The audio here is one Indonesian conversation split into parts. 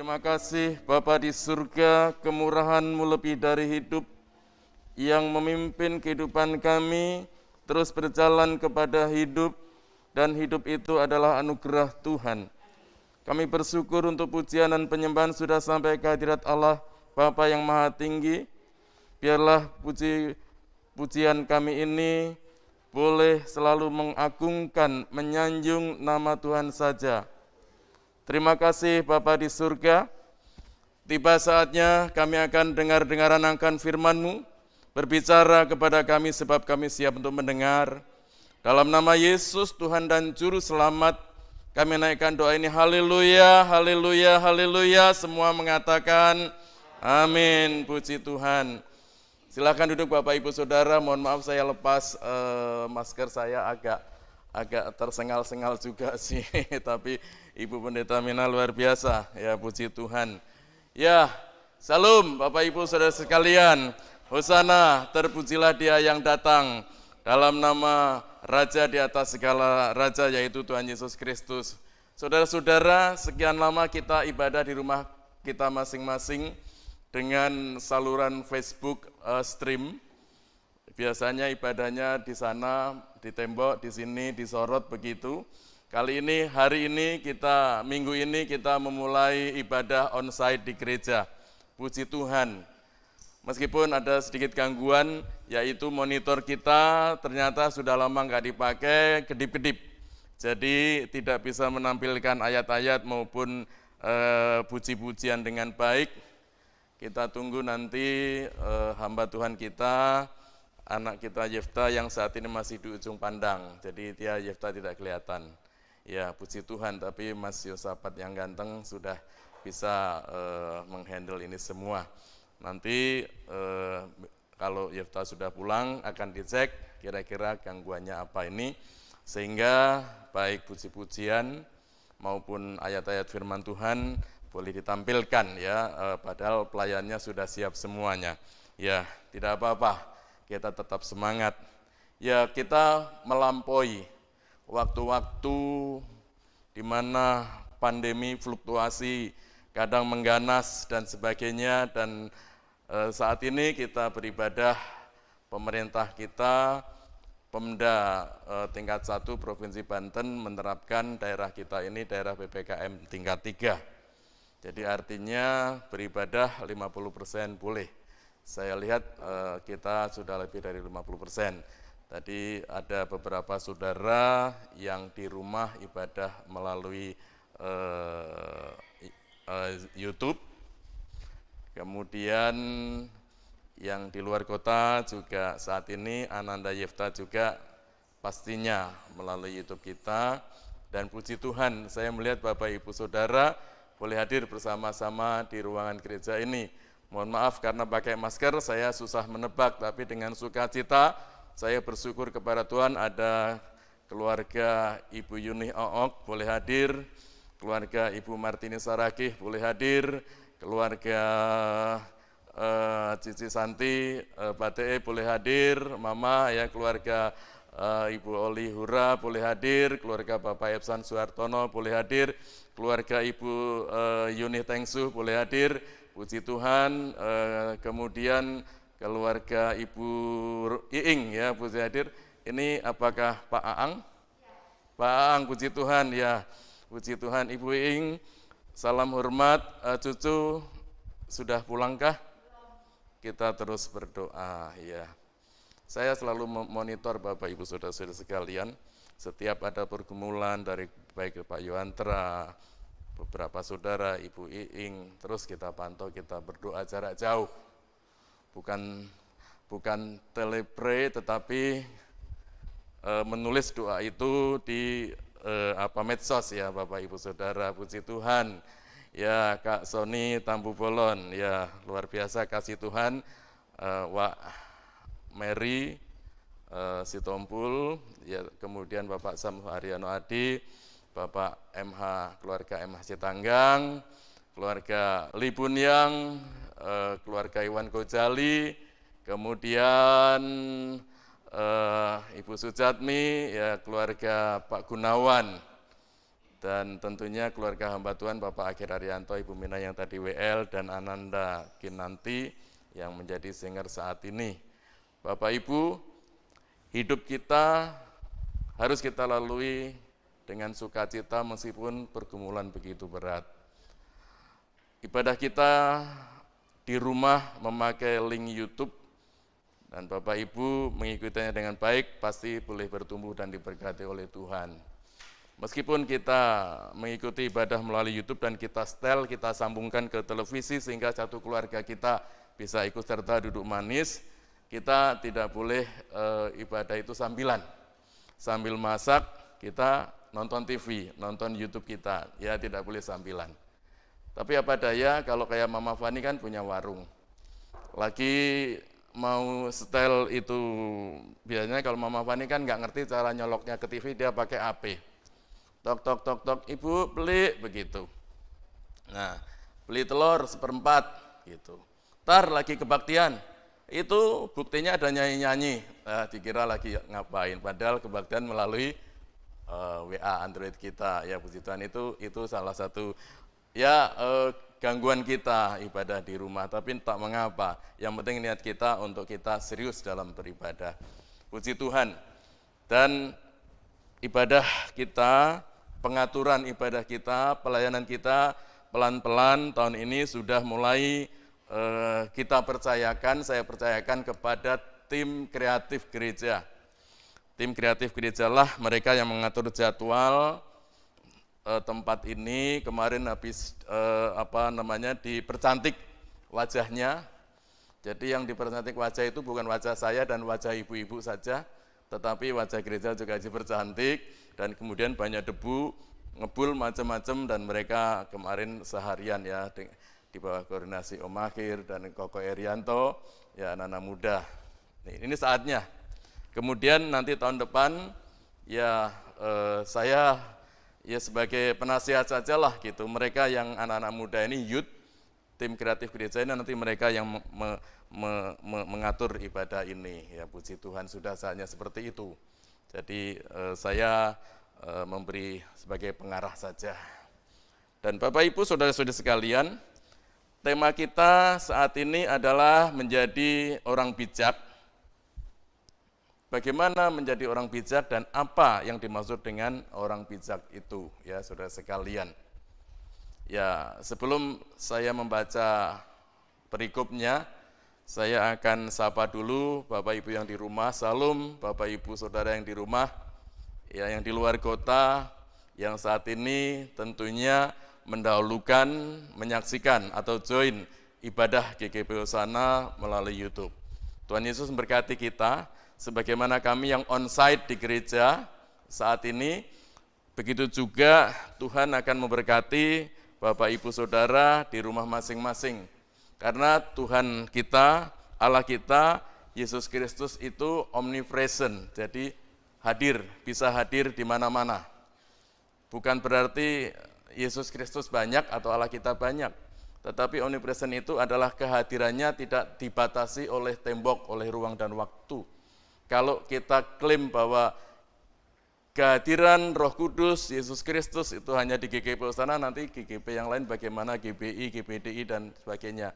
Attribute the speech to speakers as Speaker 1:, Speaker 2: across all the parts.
Speaker 1: Terima kasih Bapa di surga, kemurahan-Mu lebih dari hidup yang memimpin kehidupan kami terus berjalan kepada hidup, dan hidup itu adalah anugerah Tuhan. Kami bersyukur untuk pujian dan penyembahan sudah sampai ke hadirat Allah Bapa yang Maha Tinggi. Biarlah pujian kami ini boleh selalu mengagungkan, menyanjung nama Tuhan saja. Terima kasih Bapa di surga. Tiba saatnya kami akan dengar-dengaran akan firman-Mu, berbicara kepada kami sebab kami siap untuk mendengar. Dalam nama Yesus Tuhan dan Juru Selamat, kami naikkan doa ini. Haleluya, haleluya, haleluya. Semua mengatakan amin, puji Tuhan. Silakan duduk Bapak Ibu Saudara. Mohon maaf saya lepas masker saya agak tersengal-sengal juga sih. Tapi Ibu Pendeta Mina luar biasa, ya puji Tuhan. Ya, salam Bapak Ibu Saudara sekalian. Hosana, terpujilah Dia yang datang dalam nama Raja di atas segala raja, yaitu Tuhan Yesus Kristus. Saudara-saudara, sekian lama kita ibadah di rumah kita masing-masing dengan saluran Facebook stream. Biasanya ibadahnya di sana, di tembok, di sini, disorot begitu. Kali ini, hari ini minggu ini kita memulai ibadah onsite di gereja. Puji Tuhan. Meskipun ada sedikit gangguan, yaitu monitor kita ternyata sudah lama nggak dipakai, kedip-kedip. Jadi tidak bisa menampilkan ayat-ayat maupun puji-pujian dengan baik. Kita tunggu nanti hamba Tuhan kita, anak kita Yefta yang saat ini masih di ujung pandang. Jadi dia Yefta tidak kelihatan. Ya puji Tuhan, tapi Mas Yosafat yang ganteng sudah bisa menghandle ini semua. Nanti kalau Yefta sudah pulang akan dicek kira-kira gangguannya apa ini, sehingga baik puji-pujian maupun ayat-ayat firman Tuhan boleh ditampilkan ya, padahal pelayannya sudah siap semuanya. Ya, tidak apa-apa, kita tetap semangat. Ya, kita melampaui waktu-waktu di mana pandemi fluktuasi kadang mengganas dan sebagainya, dan saat ini kita beribadah, pemerintah kita, Pemda tingkat 1 Provinsi Banten menerapkan daerah kita ini daerah PPKM tingkat 3. Jadi artinya beribadah 50% boleh. Saya lihat kita sudah lebih dari 50%. Tadi ada beberapa saudara yang di rumah ibadah melalui YouTube. Kemudian yang di luar kota juga saat ini Ananda Yefta juga pastinya melalui YouTube kita. Dan puji Tuhan, saya melihat Bapak Ibu Saudara boleh hadir bersama-sama di ruangan gereja ini. Mohon maaf karena pakai masker saya susah menebak, tapi dengan sukacita saya bersyukur kepada Tuhan ada keluarga Ibu Yuni Ook boleh hadir, keluarga Ibu Martini Saragih boleh hadir, keluarga Cici Santi Bate boleh hadir, Mama ya, keluarga Ibu Oli Hura boleh hadir, keluarga Bapak Epsan Suhartono boleh hadir, keluarga Ibu Yuni Tengsuh boleh hadir, puji Tuhan. Kemudian keluarga Ibu Iing ya boleh hadir. Ini apakah Pak Aang? Pak Aang, puji Tuhan ya, puji Tuhan. Ibu Iing, salam hormat. Cucu sudah pulangkah? Kita terus berdoa ya. Saya selalu memonitor Bapak Ibu Saudara-saudara sekalian, setiap ada pergumulan dari baik Pak Yohantra, beberapa saudara, Ibu Iing, terus kita pantau, kita berdoa jarak jauh. Bukan telepray, tetapi menulis doa itu di medsos ya Bapak Ibu Saudara, puji Tuhan. Ya Kak Sony Tambu Bolon, ya luar biasa kasih Tuhan. Wak Mary Sitompul, ya kemudian Bapak Sam Haryono Adi, Bapak MH, keluarga MH Citanggang, keluarga Libunyang, keluarga Iwan Gojali, kemudian Ibu Sujatmi, ya keluarga Pak Gunawan, dan tentunya keluarga hamba Tuhan Bapak Akhir Arianto, Ibu Mina yang tadi WL, dan Ananda Kinanti yang menjadi singer saat ini. Bapak Ibu, hidup kita harus kita lalui dengan sukacita meskipun pergumulan begitu berat. Ibadah kita di rumah memakai link YouTube, dan Bapak Ibu mengikutinya dengan baik, pasti boleh bertumbuh dan diberkati oleh Tuhan. Meskipun kita mengikuti ibadah melalui YouTube dan kita setel, kita sambungkan ke televisi sehingga satu keluarga kita bisa ikut serta duduk manis, kita tidak boleh ibadah itu sambilan. Sambil masak, kita nonton TV, nonton YouTube kita, ya tidak boleh sambilan. Tapi apa daya, kalau kayak Mama Fani kan punya warung. Lagi mau setel itu, biasanya kalau Mama Fani kan nggak ngerti cara nyoloknya ke TV, dia pakai AP. Tok, tok, tok, tok, Ibu beli, begitu. Nah, beli telur 1/4, gitu. Ntar lagi kebaktian, itu buktinya ada nyanyi-nyanyi, dikira lagi ngapain, padahal kebaktian melalui WA Android kita, ya puji Tuhan, itu salah satu ya gangguan kita ibadah di rumah, tapi tak mengapa, yang penting niat kita untuk kita serius dalam beribadah. Puji Tuhan. Dan ibadah kita, pengaturan ibadah kita, pelayanan kita pelan-pelan tahun ini sudah mulai kita percayakan, saya percayakan kepada tim kreatif gereja. Tim kreatif gereja lah mereka yang mengatur jadwal tempat ini. Kemarin habis dipercantik wajahnya. Jadi yang dipercantik wajah itu bukan wajah saya dan wajah ibu-ibu saja, tetapi wajah gereja juga dipercantik, dan kemudian banyak debu, ngebul macam-macam, dan mereka kemarin seharian ya di bawah koordinasi Om Akhir dan Koko Erianto, ya anak-anak muda. Ini saatnya. Kemudian nanti tahun depan ya saya ya sebagai penasihat sajalah gitu. Mereka yang anak-anak muda ini youth, tim kreatif gereja ini nanti mereka yang mengatur ibadah ini. Ya puji Tuhan sudah saatnya seperti itu. Jadi saya memberi sebagai pengarah saja. Dan Bapak Ibu saudara-saudari sekalian, tema kita saat ini adalah menjadi orang bijak. Bagaimana menjadi orang bijak dan apa yang dimaksud dengan orang bijak itu, ya saudara sekalian. Ya, sebelum saya membaca perikopnya, saya akan sapa dulu Bapak Ibu yang di rumah. Salam Bapak Ibu saudara yang di rumah, ya yang di luar kota, yang saat ini tentunya mendahulukan, menyaksikan atau join ibadah GKP Hosana melalui YouTube. Tuhan Yesus memberkati kita. Sebagaimana kami yang on-site di gereja saat ini, begitu juga Tuhan akan memberkati Bapak Ibu Saudara di rumah masing-masing. Karena Tuhan kita, Allah kita, Yesus Kristus itu omnipresent, jadi bisa hadir di mana-mana. Bukan berarti Yesus Kristus banyak atau Allah kita banyak, tetapi omnipresent itu adalah kehadirannya tidak dibatasi oleh tembok, oleh ruang dan waktu. Kalau kita klaim bahwa kehadiran Roh Kudus, Yesus Kristus itu hanya di GKP Hosana, nanti GKP yang lain bagaimana, GBI, GBDI, dan sebagainya.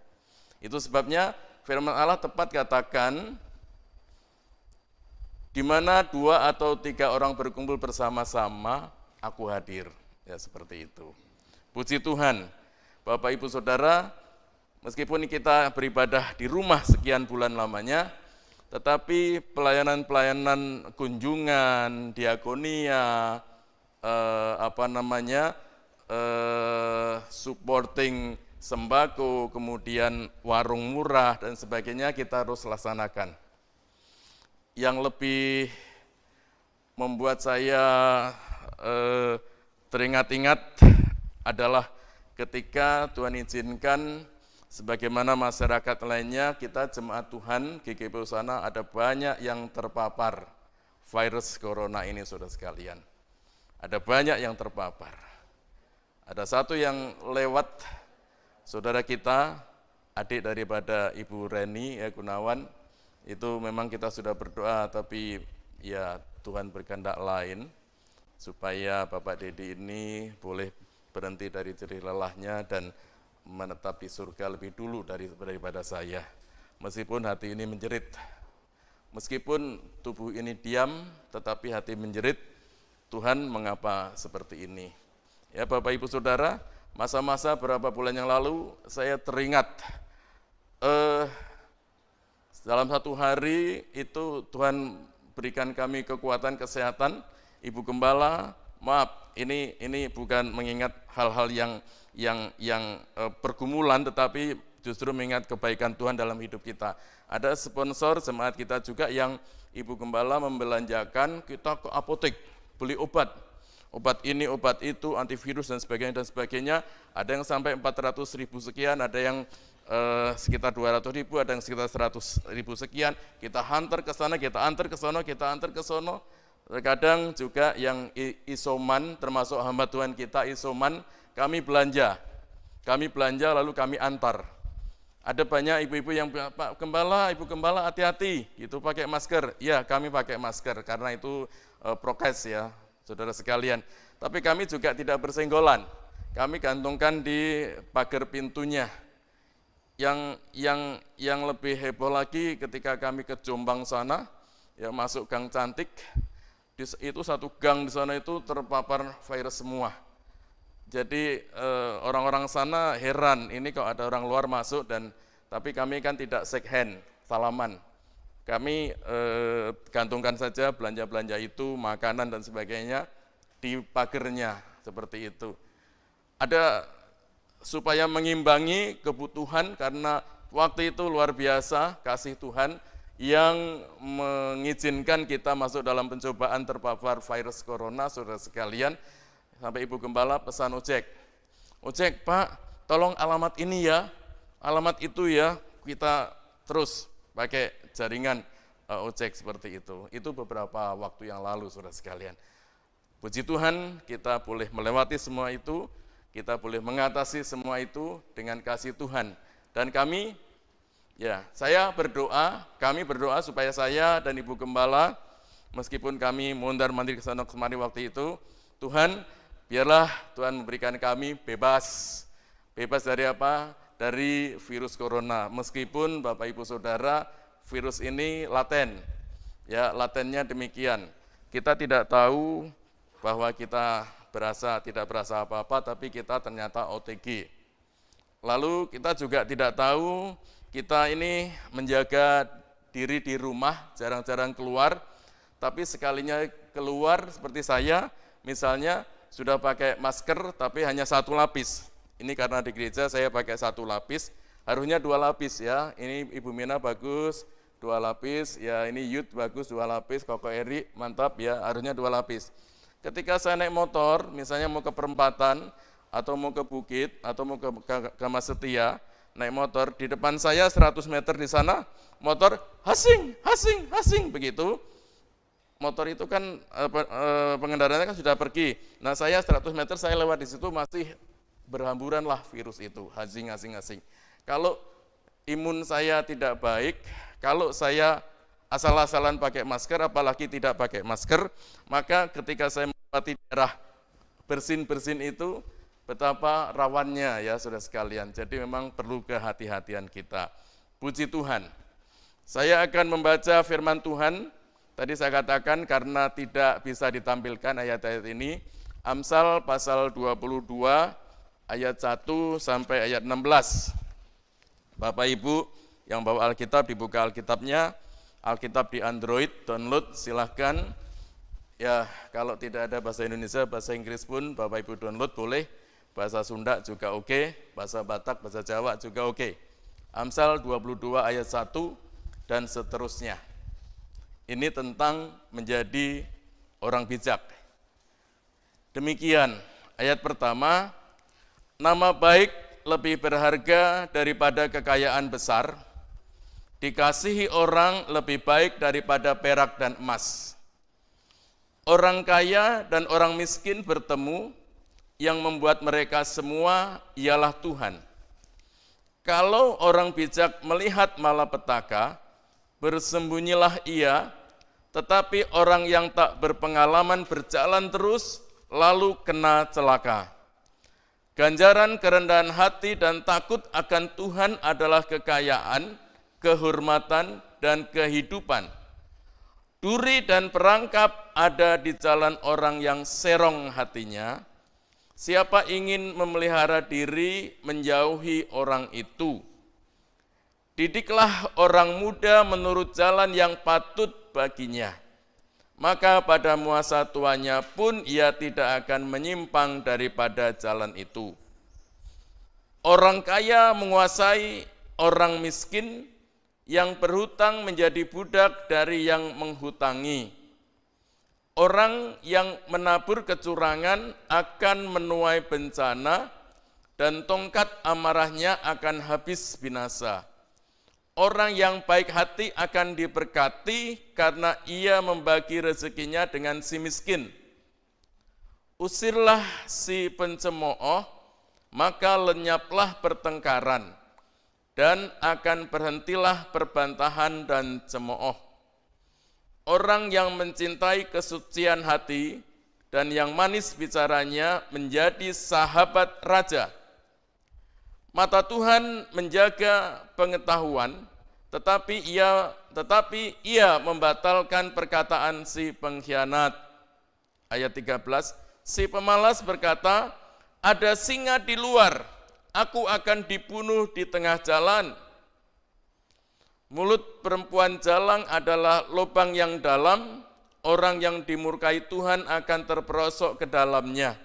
Speaker 1: Itu sebabnya firman Allah tepat katakan, di mana 2 atau 3 orang berkumpul bersama-sama, aku hadir. Ya seperti itu. Puji Tuhan, Bapak Ibu Saudara, meskipun kita beribadah di rumah sekian bulan lamanya, tetapi pelayanan-pelayanan kunjungan, diakonia, supporting sembako, kemudian warung murah dan sebagainya kita harus laksanakan. Yang lebih membuat saya teringat-ingat adalah ketika Tuhan izinkan sebagaimana masyarakat lainnya, kita jemaat Tuhan GKP Hosana ada banyak yang terpapar virus corona ini, saudara sekalian. Ada banyak yang terpapar. Ada satu yang lewat, saudara kita, adik daripada Ibu Reni ya, Gunawan, itu memang kita sudah berdoa, tapi ya Tuhan berkehendak lain. supaya Bapak Dedi ini boleh berhenti dari jerih lelahnya dan menetap di surga lebih dulu daripada saya. Meskipun hati ini menjerit, meskipun tubuh ini diam, tetapi hati menjerit, Tuhan mengapa seperti ini? Ya Bapak Ibu Saudara, masa-masa beberapa bulan yang lalu saya teringat dalam satu hari itu Tuhan berikan kami kekuatan kesehatan. Ibu Gembala, maaf, ini bukan mengingat hal-hal yang pergumulan, tetapi justru mengingat kebaikan Tuhan dalam hidup kita. Ada sponsor jemaat kita juga yang Ibu Gembala membelanjakan kita ke apotek, beli obat ini, obat itu, antivirus dan sebagainya. Ada yang sampai 400.000 sekian, ada yang sekitar 200.000, ada yang sekitar 100.000 sekian. Kita hantar ke sana, kita antar ke sana, kita antar ke sana. Terkadang juga yang isoman, termasuk hamba Tuhan kita isoman, kami belanja lalu kami antar. Ada banyak ibu-ibu yang bilang, Pak Gembala, Ibu Gembala hati-hati, gitu pakai masker. Ya, kami pakai masker karena itu prokes ya, saudara sekalian. Tapi kami juga tidak bersenggolan. Kami gantungkan di pagar pintunya. Yang lebih heboh lagi ketika kami ke Jombang sana, ya masuk Gang Cantik, itu satu gang di sana itu terpapar virus semua. Jadi orang-orang sana heran, ini kok ada orang luar masuk, tapi kami kan tidak shake hand, salaman. Kami gantungkan saja belanja-belanja itu, makanan dan sebagainya di pagernya, seperti itu. Ada supaya mengimbangi kebutuhan, karena waktu itu luar biasa kasih Tuhan yang mengizinkan kita masuk dalam pencobaan terpapar virus corona, saudara sekalian. Sampai Ibu Gembala pesan ojek, Pak, tolong alamat ini ya, alamat itu ya, kita terus pakai jaringan ojek seperti itu. Itu beberapa waktu yang lalu, saudara sekalian. Puji Tuhan, kita boleh melewati semua itu, kita boleh mengatasi semua itu dengan kasih Tuhan. Dan kami, ya, kami berdoa supaya saya dan Ibu Gembala, meskipun kami mondar-mandir ke sana kemari waktu itu, Tuhan, biarlah Tuhan memberikan kami bebas dari apa? Dari virus corona. Meskipun Bapak Ibu Saudara, virus ini laten, ya latennya demikian. Kita tidak tahu bahwa kita tidak berasa apa-apa, tapi kita ternyata OTG. Lalu kita juga tidak tahu, kita ini menjaga diri di rumah, jarang-jarang keluar, tapi sekalinya keluar seperti saya, misalnya sudah pakai masker tapi hanya 1 lapis. Ini karena di gereja saya pakai 1 lapis, harusnya 2 lapis ya. Ini Ibu Mina bagus, 2 lapis, ya ini Yud bagus 2 lapis, Koko Eri mantap ya, harusnya 2 lapis. Ketika saya naik motor, misalnya mau ke perempatan, atau mau ke bukit, atau mau ke Mas Setia, naik motor, di depan saya 100 meter di sana, motor hasing, begitu. Motor itu kan pengendaranya kan sudah pergi. Nah saya 100 meter saya lewat di situ masih berhamburan lah virus itu, hasing. Kalau imun saya tidak baik, kalau saya asal-asalan pakai masker, apalagi tidak pakai masker, maka ketika saya melewati daerah bersin itu, betapa rawannya ya saudara sekalian. Jadi memang perlu kehati-hatian kita. Puji Tuhan. Saya akan membaca firman Tuhan. Tadi saya katakan karena tidak bisa ditampilkan ayat-ayat ini, Amsal pasal 22 ayat 1 sampai ayat 16. Bapak Ibu yang bawa Alkitab, dibuka Alkitabnya. Alkitab di Android, download silahkan. Ya kalau tidak ada bahasa Indonesia, bahasa Inggris pun Bapak Ibu download boleh. Bahasa Sunda juga oke, bahasa Batak, bahasa Jawa juga oke. Amsal 22 ayat 1 dan seterusnya. Ini tentang menjadi orang bijak. Demikian, ayat pertama, nama baik lebih berharga daripada kekayaan besar, dikasihi orang lebih baik daripada perak dan emas. Orang kaya dan orang miskin bertemu, yang membuat mereka semua ialah Tuhan. Kalau orang bijak melihat malapetaka, bersembunyilah ia, tetapi orang yang tak berpengalaman berjalan terus, lalu kena celaka. Ganjaran kerendahan hati dan takut akan Tuhan adalah kekayaan, kehormatan, dan kehidupan. Duri dan perangkap ada di jalan orang yang serong hatinya. Siapa ingin memelihara diri, menjauhi orang itu. Didiklah orang muda menurut jalan yang patut baginya. Maka pada masa tuanya pun ia tidak akan menyimpang daripada jalan itu. Orang kaya menguasai orang miskin, yang berhutang menjadi budak dari yang menghutangi. Orang yang menabur kecurangan akan menuai bencana, dan tongkat amarahnya akan habis binasa. Orang yang baik hati akan diberkati karena ia membagi rezekinya dengan si miskin. Usirlah si pencemooh, maka lenyaplah pertengkaran, dan akan berhentilah perbantahan dan cemooh. Orang yang mencintai kesucian hati dan yang manis bicaranya menjadi sahabat raja. Mata Tuhan menjaga pengetahuan, tetapi ia membatalkan perkataan si pengkhianat. Ayat 13, si pemalas berkata, ada singa di luar, aku akan dibunuh di tengah jalan. Mulut perempuan jalang adalah lubang yang dalam, orang yang dimurkai Tuhan akan terperosok ke dalamnya.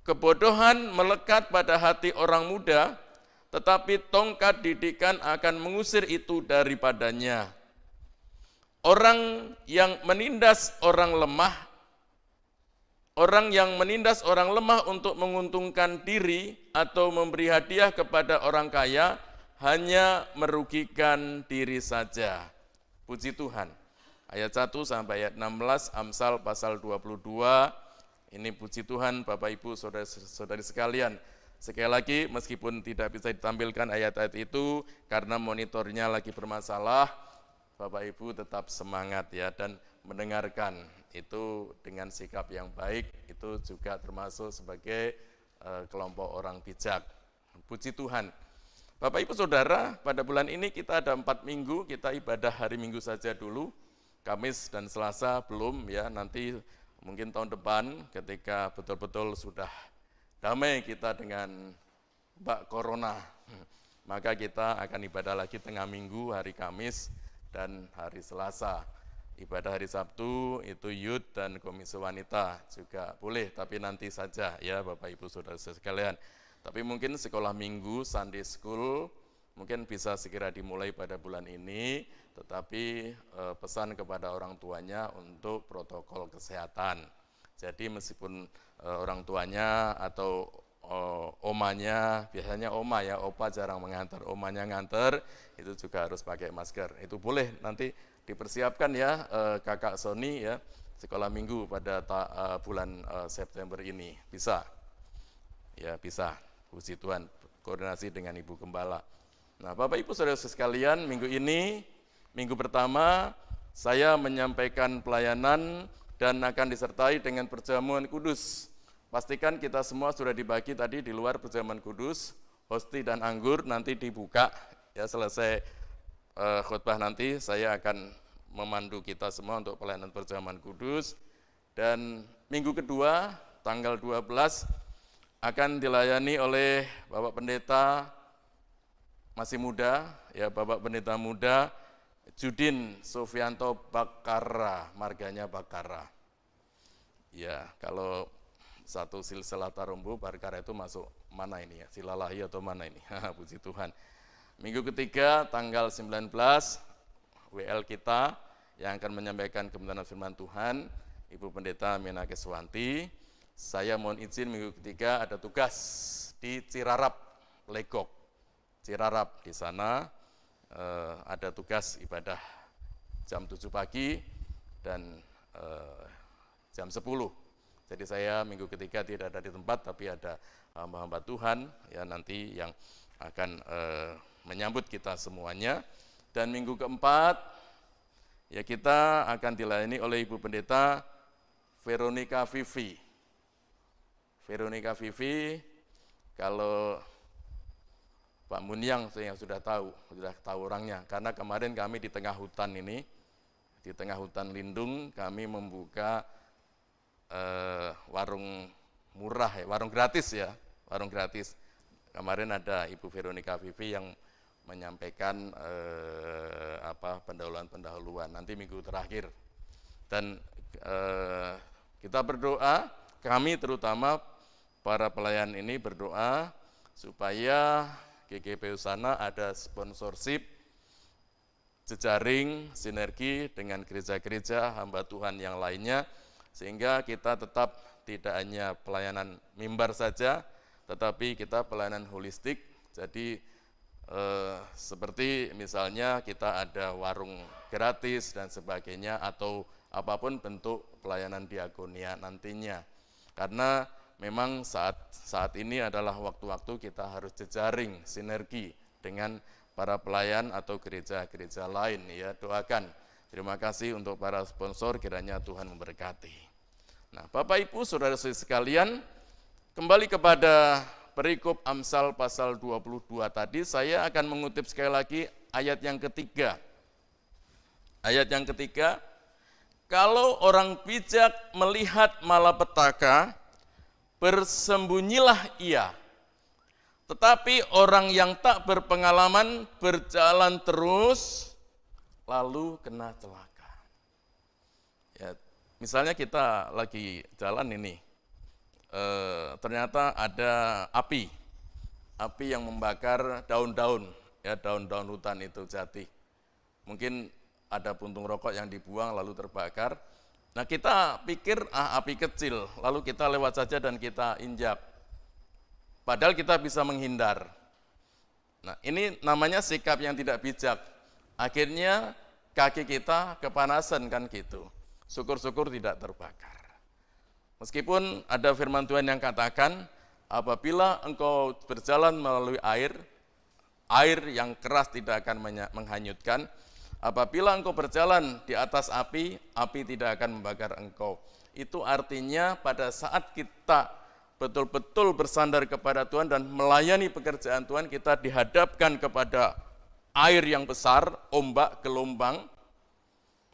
Speaker 1: Kebodohan melekat pada hati orang muda, tetapi tongkat didikan akan mengusir itu daripadanya. Orang yang menindas orang lemah untuk menguntungkan diri atau memberi hadiah kepada orang kaya hanya merugikan diri saja. Puji Tuhan. Ayat 1 sampai ayat 16 Amsal pasal 22. Ini puji Tuhan Bapak Ibu saudara-saudari sekalian. Sekali lagi meskipun tidak bisa ditampilkan ayat-ayat itu karena monitornya lagi bermasalah, Bapak Ibu tetap semangat ya dan mendengarkan itu dengan sikap yang baik, itu juga termasuk sebagai kelompok orang bijak. Puji Tuhan. Bapak Ibu Saudara, pada bulan ini kita ada 4 minggu, kita ibadah hari Minggu saja dulu, Kamis dan Selasa belum ya, nanti mungkin tahun depan ketika betul-betul sudah damai kita dengan Mbak Corona, maka kita akan ibadah lagi tengah minggu, hari Kamis dan hari Selasa. Ibadah hari Sabtu itu youth dan komisi wanita juga boleh, tapi nanti saja ya Bapak Ibu Saudara sekalian. Tapi mungkin sekolah minggu, Sunday School, mungkin bisa segera dimulai pada bulan ini, tetapi pesan kepada orang tuanya untuk protokol kesehatan. Jadi meskipun orang tuanya atau omanya, biasanya oma ya, opa jarang mengantar, omanya ngantar, itu juga harus pakai masker. Itu boleh nanti dipersiapkan ya kakak Sony ya, sekolah minggu pada bulan September ini. Bisa, ya bisa, puji Tuhan, koordinasi dengan Ibu Gembala. Nah Bapak Ibu Saudara sekalian, minggu ini, minggu pertama, saya menyampaikan pelayanan dan akan disertai dengan perjamuan kudus. Pastikan kita semua sudah dibagi tadi di luar perjamuan kudus, hosti dan anggur nanti dibuka. Ya selesai khotbah nanti saya akan memandu kita semua untuk pelayanan perjamuan kudus. Dan minggu kedua, tanggal 12, akan dilayani oleh Bapak Pendeta masih muda, ya Bapak Pendeta muda, Judin Sofianto Bakara, marganya Bakara. Ya, kalau satu silsilah Tarumbu, Bakara itu masuk mana ini ya, Silalahi atau mana ini, puji Tuhan. Minggu ketiga, tanggal 19, WL kita yang akan menyampaikan kebenaran firman Tuhan, Ibu Pendeta Mina Keswanti. Saya mohon izin minggu ketiga ada tugas di Cirarap, Legok. Cirarap di sana ada tugas ibadah jam 7 pagi dan jam 10. Jadi saya minggu ketiga tidak ada di tempat, tapi ada hamba-hamba Tuhan ya nanti yang akan menyambut kita semuanya. Dan minggu keempat Ya, kita akan dilayani oleh Ibu Pendeta Veronica Vivi. Veronica Vivi, kalau Pak Munyang saya sudah tahu orangnya. Karena kemarin kami di tengah hutan ini, di tengah hutan lindung, kami membuka warung murah ya, warung gratis ya, warung gratis. Kemarin ada Ibu Veronica Vivi yang menyampaikan pendahuluan nanti minggu terakhir, dan kita berdoa, kami terutama para pelayan ini berdoa supaya GKP Husana ada sponsorship, jejaring, sinergi dengan gereja-gereja hamba Tuhan yang lainnya, sehingga kita tetap tidak hanya pelayanan mimbar saja, tetapi kita pelayanan holistik. Jadi seperti misalnya kita ada warung gratis dan sebagainya, atau apapun bentuk pelayanan diakonia nantinya. Karena memang saat ini adalah waktu-waktu kita harus jejaring, sinergi dengan para pelayan atau gereja-gereja lain ya. Doakan. Terima kasih untuk para sponsor, kiranya Tuhan memberkati. Nah, Bapak Ibu Saudara-saudari sekalian, kembali kepada perikop Amsal pasal 22 tadi, saya akan mengutip sekali lagi ayat yang ketiga. Ayat yang ketiga, kalau orang bijak melihat malapetaka, bersembunyilah ia. Tetapi orang yang tak berpengalaman berjalan terus, lalu kena celaka. Ya, misalnya kita lagi jalan ini, ternyata ada api yang membakar daun-daun, ya daun-daun hutan itu jati. Mungkin ada puntung rokok yang dibuang lalu terbakar. Nah, kita pikir api kecil, lalu kita lewat saja dan kita injak. Padahal kita bisa menghindar. Nah, ini namanya sikap yang tidak bijak. Akhirnya kaki kita kepanasan kan gitu. Syukur-syukur tidak terbakar. Meskipun ada firman Tuhan yang katakan, apabila engkau berjalan melalui air yang keras tidak akan menghanyutkan. Apabila engkau berjalan di atas api tidak akan membakar engkau. Itu artinya pada saat kita betul-betul bersandar kepada Tuhan dan melayani pekerjaan Tuhan, kita dihadapkan kepada air yang besar, ombak, gelombang,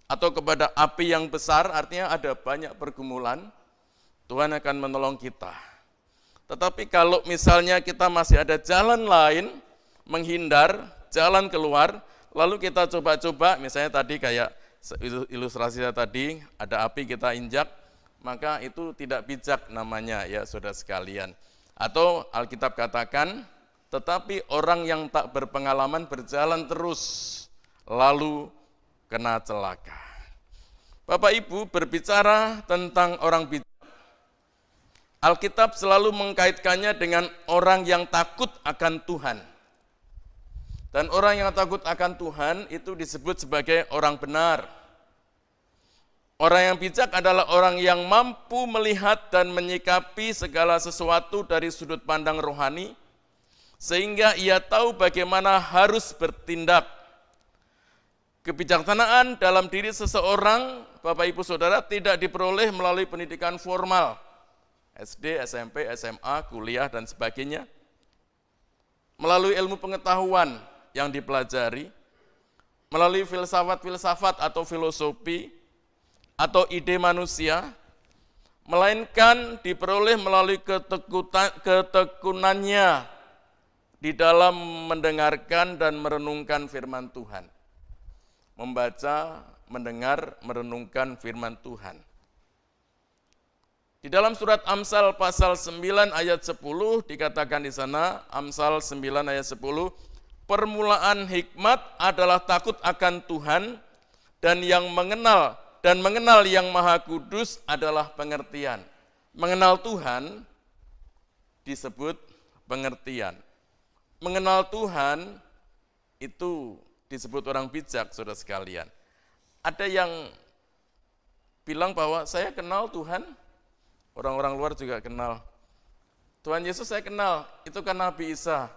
Speaker 1: atau kepada api yang besar, artinya ada banyak pergumulan, Tuhan akan menolong kita. Tetapi kalau misalnya kita masih ada jalan lain, menghindar, jalan keluar, lalu kita coba-coba, misalnya tadi kayak ilustrasinya tadi, ada api kita injak, maka itu tidak bijak namanya ya saudara sekalian. Atau Alkitab katakan, tetapi orang yang tak berpengalaman berjalan terus, lalu kena celaka. Bapak Ibu, berbicara tentang orang bijak, Alkitab selalu mengkaitkannya dengan orang yang takut akan Tuhan. Dan orang yang takut akan Tuhan itu disebut sebagai orang benar. Orang yang bijak adalah orang yang mampu melihat dan menyikapi segala sesuatu dari sudut pandang rohani, sehingga ia tahu bagaimana harus bertindak. Kebijaksanaan dalam diri seseorang, Bapak Ibu Saudara, tidak diperoleh melalui pendidikan formal, SD, SMP, SMA, kuliah, dan sebagainya. Melalui ilmu pengetahuan yang dipelajari, melalui filsafat-filsafat atau filosofi, atau ide manusia, melainkan diperoleh melalui ketekunannya di dalam mendengarkan dan merenungkan firman Tuhan. Membaca, mendengar, merenungkan firman Tuhan. Di dalam surat Amsal pasal 9 ayat 10 dikatakan di sana, Amsal 9 ayat 10, permulaan hikmat adalah takut akan Tuhan, dan mengenal yang Maha Kudus adalah pengertian. Mengenal Tuhan disebut pengertian. Mengenal Tuhan itu disebut orang bijak, saudara sekalian. Ada yang bilang bahwa saya kenal Tuhan, orang-orang luar juga kenal. Tuhan Yesus saya kenal, itu kan Nabi Isa.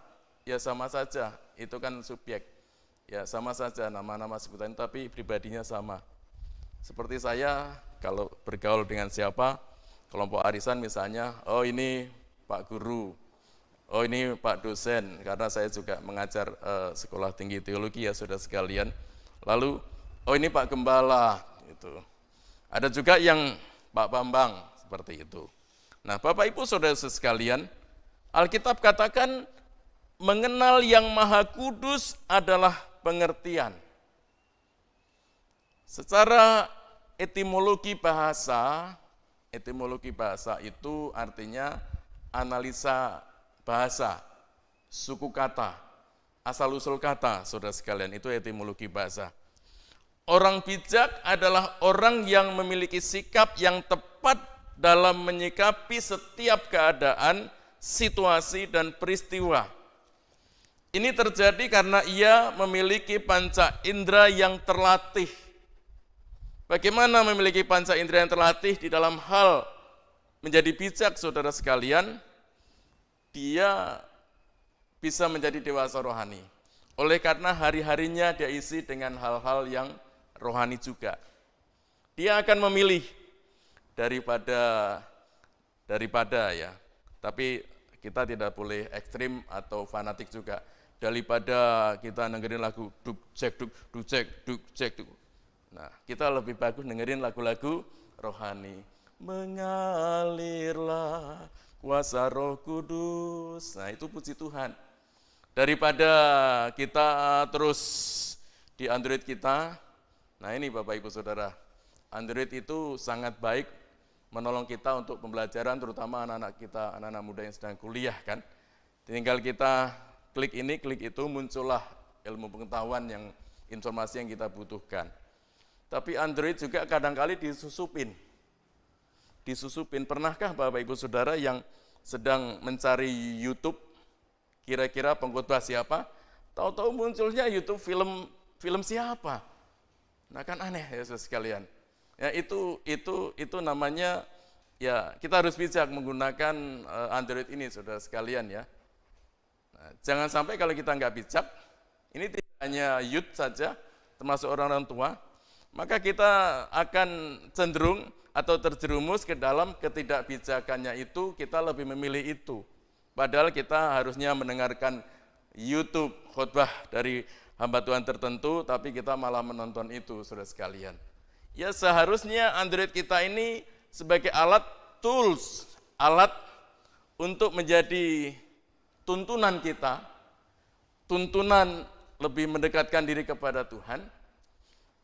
Speaker 1: Ya sama saja, itu kan subjek. Ya sama saja nama-nama sebutan, tapi pribadinya sama. Seperti saya, kalau bergaul dengan siapa, kelompok arisan misalnya, oh ini Pak Guru, oh ini Pak dosen, karena saya juga mengajar sekolah tinggi teologi ya saudara sekalian. Lalu, oh ini Pak Gembala, gitu. Ada juga yang Pak Bambang, seperti itu. Nah, Bapak Ibu saudara sekalian, Alkitab katakan mengenal yang Maha Kudus adalah pengertian. Secara etimologi bahasa itu artinya analisa bahasa, suku kata, asal-usul kata, saudara sekalian, itu etimologi bahasa. Orang bijak adalah orang yang memiliki sikap yang tepat dalam menyikapi setiap keadaan, situasi, dan peristiwa. Ini terjadi karena ia memiliki panca indera yang terlatih. Bagaimana memiliki panca indera yang terlatih di dalam hal menjadi bijak, saudara sekalian? Dia bisa menjadi dewasa rohani. Oleh karena hari-harinya dia isi dengan hal-hal yang rohani juga. Dia akan memilih daripada ya. Tapi kita tidak boleh ekstrim atau fanatik juga. Daripada kita dengerin lagu duk cek duk. Nah, kita lebih bagus dengerin lagu-lagu rohani. Mengalirlah kuasa Roh Kudus. Nah, itu puji Tuhan. Daripada kita terus di Android kita. Nah, ini Bapak Ibu Saudara. Android itu sangat baik menolong kita untuk pembelajaran, terutama anak-anak kita, anak-anak muda yang sedang kuliah kan. Tinggal kita klik ini, klik itu, muncullah ilmu pengetahuan yang informasi yang kita butuhkan. Tapi Android juga kadang-kali disusupin. Pernahkah Bapak Ibu Saudara yang sedang mencari YouTube, kira-kira pengkhotbah siapa? Tahu-tahu munculnya YouTube film siapa? Nah kan aneh ya saudara sekalian. Ya itu namanya ya kita harus bijak menggunakan Android ini saudara sekalian ya. Nah, jangan sampai kalau kita nggak bijak, ini tidak hanya youth saja, termasuk orang-orang tua, maka kita akan cenderung atau terjerumus ke dalam ketidakbijakannya itu, kita lebih memilih itu. Padahal kita harusnya mendengarkan YouTube khotbah dari hamba Tuhan tertentu, tapi kita malah menonton itu, saudara sekalian. Ya seharusnya Android kita ini sebagai alat tools, alat untuk menjadi tuntunan kita, tuntunan lebih mendekatkan diri kepada Tuhan.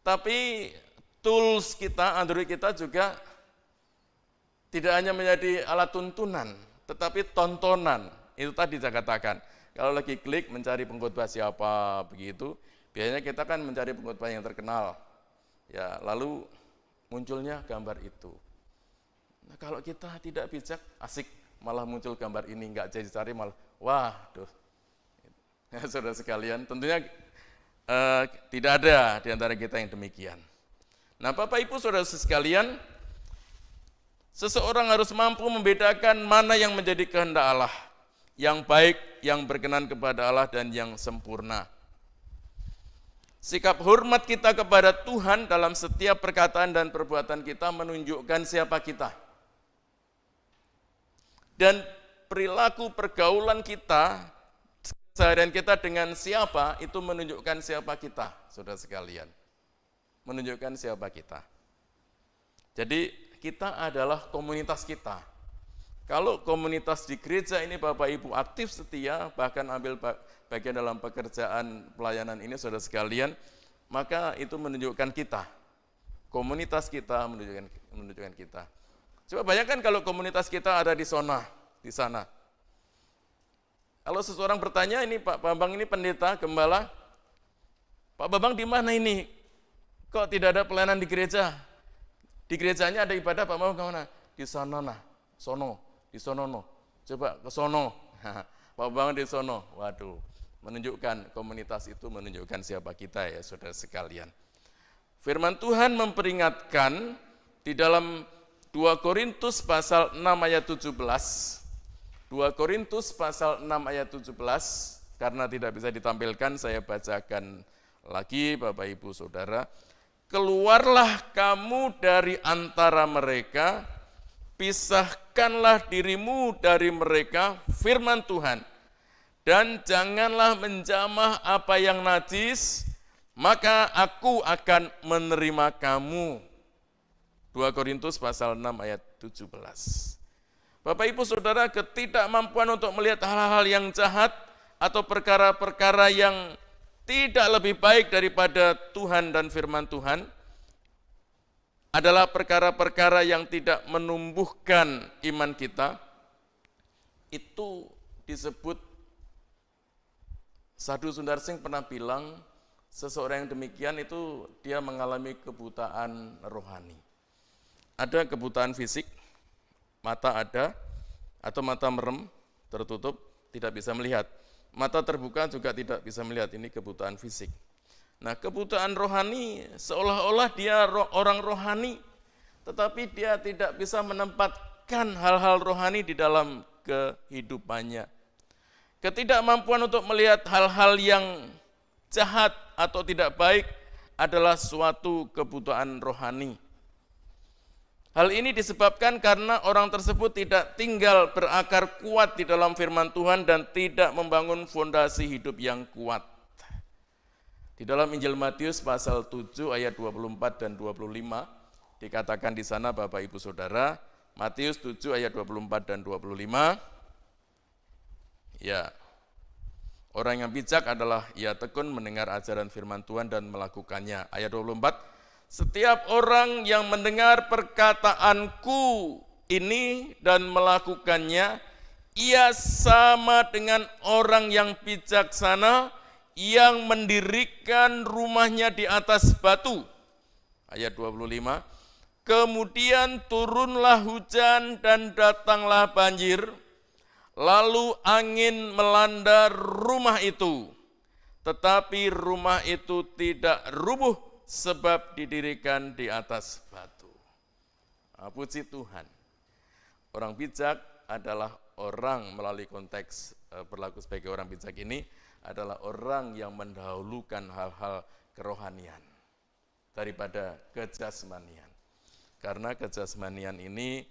Speaker 1: Tapi tools kita, Android kita juga tidak hanya menjadi alat tuntunan, tetapi tontonan. Itu tadi saya katakan, kalau lagi klik mencari pengkhotbah siapa begitu, biasanya kita kan mencari pengkhotbah yang terkenal. Ya, lalu munculnya gambar itu. Nah, kalau kita tidak bijak, asik malah muncul gambar ini, enggak jadi cari malah, waduh. Ya, saudara sekalian, tentunya tidak ada di antara kita yang demikian. Nah, Bapak Ibu Saudara sekalian, seseorang harus mampu membedakan mana yang menjadi kehendak Allah, yang baik, yang berkenan kepada Allah, dan yang sempurna. Sikap hormat kita kepada Tuhan dalam setiap perkataan dan perbuatan kita menunjukkan siapa kita. Dan perilaku pergaulan kita, keseharian kita dengan siapa, itu menunjukkan siapa kita, saudara sekalian. Menunjukkan siapa kita. Jadi kita adalah komunitas kita. Kalau komunitas di gereja ini Bapak Ibu aktif setia, bahkan ambil bagian dalam pekerjaan pelayanan ini saudara sekalian, maka itu menunjukkan kita. Komunitas kita menunjukkan kita. Coba bayangkan kalau komunitas kita ada di sana. Kalau seseorang bertanya, ini Pak Bambang ini pendeta, gembala, Pak Bambang di mana ini? Kok tidak ada pelayanan di gereja? Di gerejanya ada ibadah, Pak Bambang kemana? Di sana nah, di sono. Coba ke sono. Pak Bambang di sono. Waduh, menunjukkan komunitas itu menunjukkan siapa kita ya saudara sekalian. Firman Tuhan memperingatkan di dalam 2 Korintus pasal 6 ayat 17. 2 Korintus pasal 6 ayat 17, karena tidak bisa ditampilkan, saya bacakan lagi Bapak Ibu Saudara. keluarlah kamu dari antara mereka, pisahkanlah dirimu dari mereka, firman Tuhan, dan janganlah menjamah apa yang najis, maka aku akan menerima kamu. 2 Korintus pasal 6 ayat 17. Bapak Ibu Saudara, ketidakmampuan untuk melihat hal-hal yang jahat atau perkara-perkara yang tidak lebih baik daripada Tuhan dan firman Tuhan adalah perkara-perkara yang tidak menumbuhkan iman kita. Itu disebut, Sadhu Sundar Singh pernah bilang, seseorang yang demikian itu dia mengalami kebutaan rohani. Ada kebutaan fisik, mata ada, atau mata merem, tertutup, tidak bisa melihat. Mata terbuka juga tidak bisa melihat, ini kebutaan fisik. Nah, kebutaan rohani seolah-olah dia orang rohani, tetapi dia tidak bisa menempatkan hal-hal rohani di dalam kehidupannya. Ketidakmampuan untuk melihat hal-hal yang jahat atau tidak baik adalah suatu kebutaan rohani. Hal ini disebabkan karena orang tersebut tidak tinggal berakar kuat di dalam firman Tuhan dan tidak membangun fondasi hidup yang kuat. Di dalam Injil Matius pasal 7 ayat 24 dan 25 dikatakan di sana, Bapak Ibu Saudara, Matius 7 ayat 24 dan 25. Ya. Orang yang bijak adalah ia tekun mendengar ajaran firman Tuhan dan melakukannya. Ayat 24. Setiap orang yang mendengar perkataanku ini dan melakukannya, ia sama dengan orang yang bijaksana yang mendirikan rumahnya di atas batu. Ayat 25. Kemudian turunlah hujan dan datanglah banjir, lalu angin melanda rumah itu, tetapi rumah itu tidak rubuh sebab didirikan di atas batu. Puji Tuhan. Orang bijak adalah orang, melalui konteks berlaku sebagai orang bijak ini, adalah orang yang mendahulukan hal-hal kerohanian daripada kejasmanian. Karena kejasmanian ini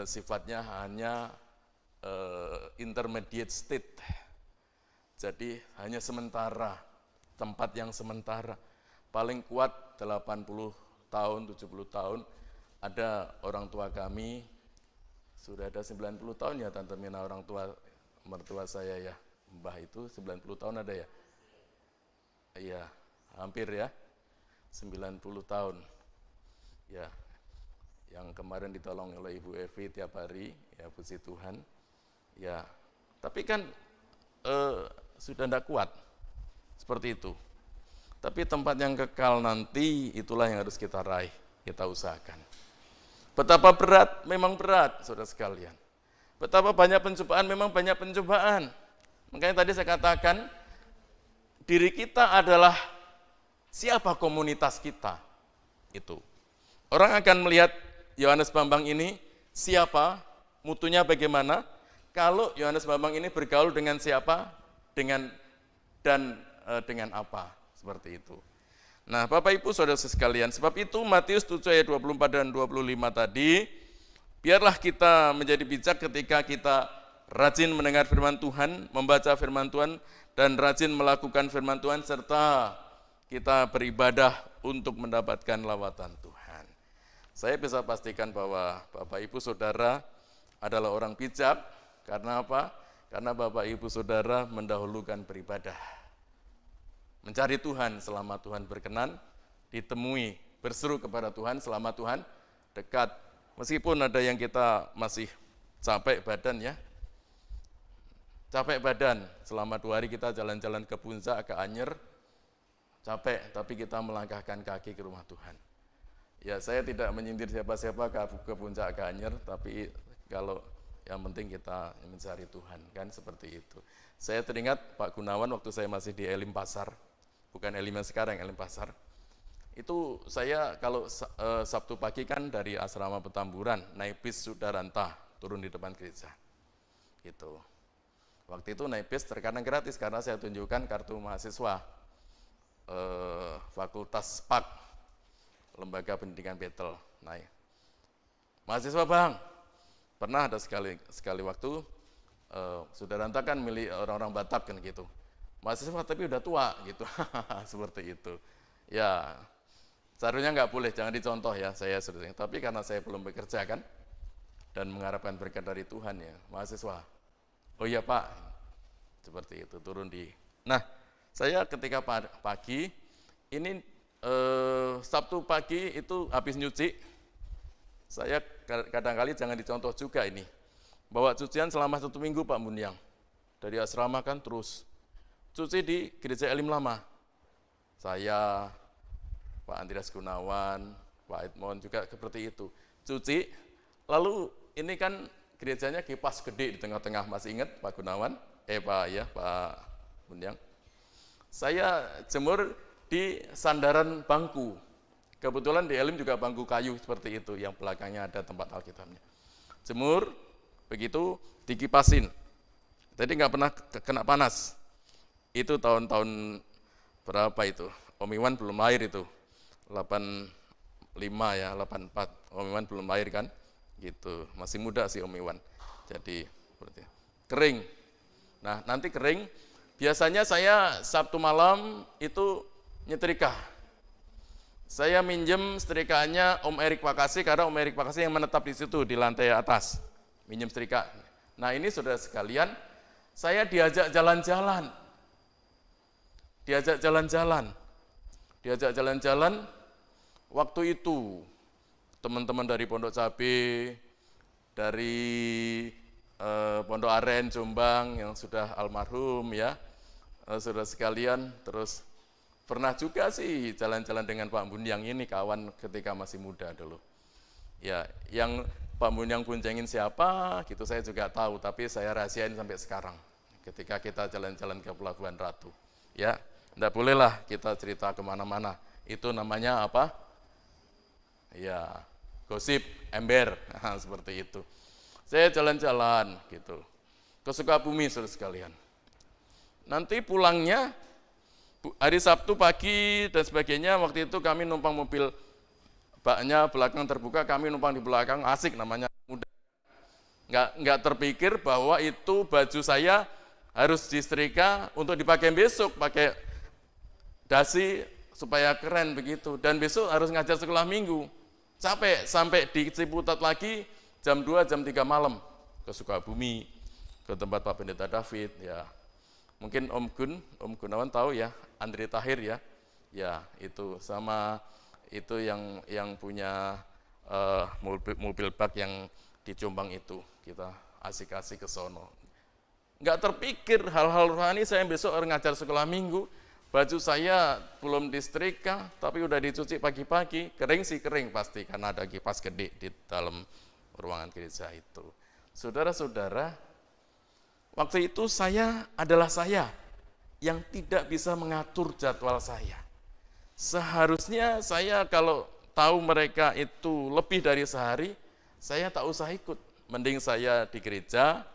Speaker 1: sifatnya hanya intermediate state. Jadi hanya sementara, tempat yang sementara. Paling kuat 80 tahun, 70 tahun. Ada orang tua kami, sudah ada 90 tahun ya Tante Mina, orang tua, mertua saya ya. Mbah itu 90 tahun ada ya? Iya, hampir ya. 90 tahun. Ya, yang kemarin ditolong oleh Ibu Evi tiap hari, ya puji Tuhan. Ya, tapi kan sudah tidak kuat, seperti itu. Tapi tempat yang kekal nanti, itulah yang harus kita raih, kita usahakan. Betapa berat, memang berat, saudara sekalian. Betapa banyak pencobaan, memang banyak pencobaan. Makanya tadi saya katakan, diri kita adalah siapa komunitas kita. Itu. Orang akan melihat Yohanes Bambang ini, siapa, mutunya bagaimana. Kalau Yohanes Bambang ini bergaul dengan siapa, dengan apa. Seperti itu. Nah, Bapak Ibu Saudara sekalian, sebab itu Matius 7 ayat 24 dan 25 tadi, biarlah kita menjadi bijak ketika kita rajin mendengar firman Tuhan, membaca firman Tuhan, dan rajin melakukan firman Tuhan, serta kita beribadah untuk mendapatkan lawatan Tuhan. Saya bisa pastikan bahwa Bapak Ibu Saudara adalah orang bijak, karena apa? Karena Bapak Ibu Saudara mendahulukan beribadah. Mencari Tuhan selama Tuhan berkenan, ditemui, berseru kepada Tuhan selama Tuhan dekat. Meskipun ada yang kita masih capek badan ya, capek badan, selama 2 hari kita jalan-jalan ke Puncak, ke Anyer, capek, tapi kita melangkahkan kaki ke rumah Tuhan. Ya, saya tidak menyindir siapa-siapa ke Puncak, ke Anyer, tapi kalau yang penting kita mencari Tuhan, kan seperti itu. Saya teringat Pak Gunawan waktu saya masih di Elim Pasar, bukan Elim yang sekarang, Elim Pasar. Itu saya kalau Sabtu pagi kan dari asrama Petamburan, naik bis Sudaranta, turun di depan gereja. Gitu. Waktu itu naik bis terkadang gratis karena saya tunjukkan kartu mahasiswa Fakultas SPAK lembaga pendidikan Betel. Nah, mahasiswa Bang, pernah ada sekali waktu saudara kan milik orang-orang Batak kan gitu. Mahasiswa tapi udah tua gitu, seperti itu. Ya, seharusnya nggak boleh, jangan dicontoh ya saya sebetulnya. Tapi karena saya belum bekerja kan, dan mengharapkan berkat dari Tuhan ya, mahasiswa. Oh iya Pak, seperti itu turun di. Nah, saya ketika pagi ini Sabtu pagi itu habis nyuci, saya kadang-kali jangan dicontoh juga ini. Bawa cucian selama 1 minggu Pak Bunyang. Dari asrama kan terus cuci di Gereja Elim Lama. Saya, Pak Andreas Gunawan, Pak Edmond juga seperti itu. Cuci, lalu ini kan gerejanya kipas gede di tengah-tengah, masih ingat Pak Gunawan? Pak Bunyang. Saya jemur di sandaran bangku. Kebetulan di Elim juga bangku kayu seperti itu, yang belakangnya ada tempat Alkitabnya. Jemur, begitu dikipasin. Jadi nggak pernah kena panas. Itu tahun-tahun berapa itu? Om Iwan belum lahir itu. 85 ya, 84. Om Iwan belum lahir kan? Gitu. Masih muda sih Om Iwan. Jadi seperti kering. Nah, nanti kering. Biasanya saya Sabtu malam itu nyetrika. Saya minjem setrikaannya Om Erik Pakasi karena Om Erik Pakasi yang menetap di situ di lantai atas. Minjem setrika. Nah, ini saudara sekalian, saya diajak jalan-jalan. Diajak jalan-jalan waktu itu teman-teman dari Pondok Cabe, dari Pondok Aren Jombang yang sudah almarhum ya, saudara sekalian, terus pernah juga sih jalan-jalan dengan Pak Bunyang ini, kawan ketika masih muda dulu. Ya, yang Pak Bunyang boncengin siapa, gitu saya juga tahu, tapi saya rahasiain sampai sekarang. Ketika kita jalan-jalan ke Pelabuhan Ratu, ya. Tidak bolehlah kita cerita kemana-mana. Itu namanya apa? Ya, gosip, ember, nah, seperti itu. Saya jalan-jalan gitu, ke Sukabumi saudara sekalian. Nanti pulangnya, hari Sabtu pagi dan sebagainya, waktu itu kami numpang mobil baknya belakang terbuka, kami numpang di belakang, asik namanya muda. Nggak terpikir bahwa itu baju saya harus disetrika untuk dipakai besok, pakai dasi supaya keren begitu, dan besok harus ngajar sekolah minggu. Capek, sampai di Ciputat lagi jam 2, jam 3 malam ke Sukabumi, ke tempat Pak Pendeta David ya. Mungkin Om Gunawan tahu ya, Andri Tahir ya. Ya, itu sama itu yang punya mobil bak yang di Jombang itu. Kita asik-asik ke sono. Enggak terpikir hal-hal rohani, saya besok harus ngajar sekolah minggu. Baju saya belum disetrika, tapi udah dicuci pagi-pagi, kering sih kering pasti, karena ada kipas gede di dalam ruangan gereja itu. Saudara-saudara, waktu itu saya adalah saya yang tidak bisa mengatur jadwal saya. Seharusnya saya kalau tahu mereka itu lebih dari sehari, saya tak usah ikut. Mending saya di gereja